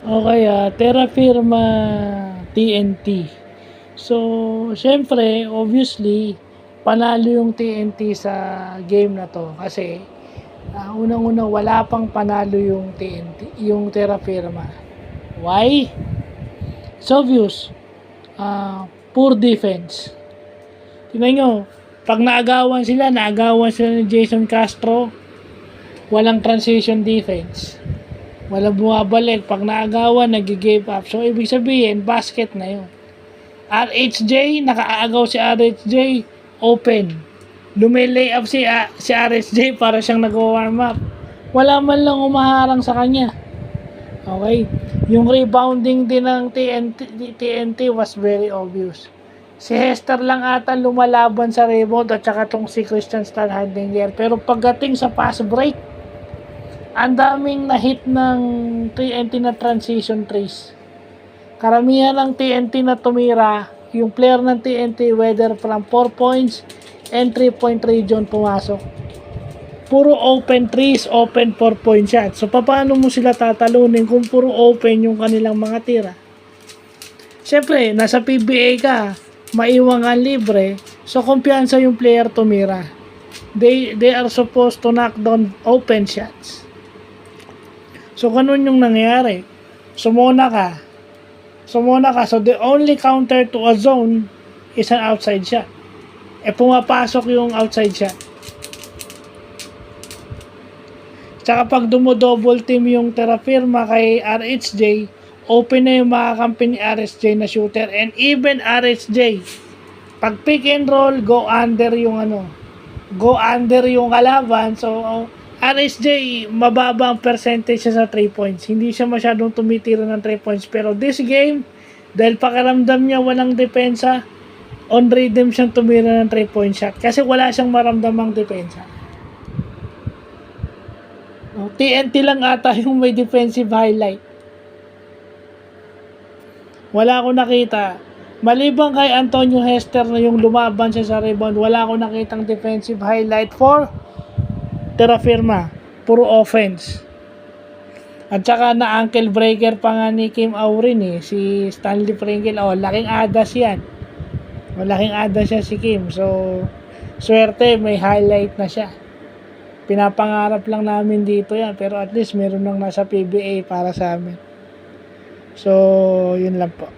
Okay, Terra Firma TNT. So, siyempre, obviously, panalo yung TNT sa game na to kasi unang-una wala pang panalo yung TNT, yung Terra Firma. Why? It's obvious. Poor defense. Tingnan nyo, pag naagawan sila ni Jason Castro, walang transition defense. Walang bumabalik. Pag naagawan, nag-give up. So, ibig sabihin, basket na yun. RHJ, nakaagaw si RHJ, open. Lumilay up si RHJ para siyang nag-warm up. Wala man lang umaharang sa kanya. Okay? Yung rebounding din ng TNT was very obvious. Si Hester lang ata lumalaban sa rebound at saka tong si Christian Starhadlinger. Pero pagdating sa fast break, ang daming na-hit ng TNT na transition trees. Karamihan ng TNT na tumira, yung player ng TNT, whether from 4 points and 3-point region pumasok. Puro open trees, open 4-point shots. So, paano mo sila tatalunin kung puro open yung kanilang mga tira? Siyempre, nasa PBA ka, maiwangan libre, so kumpiyansa yung player tumira. They are supposed to knock down open shots. So, ganun yung nangyari. Sumuna ka. So, the only counter to a zone is an outside shot. Pumapasok yung outside shot. Tsaka pag double team yung Terra Firma kay RHJ, open na yung makakampi ni RHJ na shooter. And even RHJ, pag pick and roll, go under yung kalaban. So, RSJ, mababa ang percentage sa 3 points. Hindi siya masyadong tumitira ng 3 points. Pero this game, dahil pakiramdam niya walang depensa, on rhythm siyang tumira ng 3-point shot. Kasi wala siyang maramdamang depensa. TNT lang ata yung may defensive highlight. Wala akong nakita. Maliban kay Antonio Hester na yung lumaban siya sa rebound, wala akong nakitang defensive highlight for Terra Firma. Puro offense. At saka na ankle breaker pa nga ni Kim Aurin si Stanley Pringle. Laking adas yan. Malaking adas siya si Kim. So, swerte may highlight na siya. Pinapangarap lang namin dito yan. Pero at least meron nang nasa PBA para sa amin. So, yun lang po.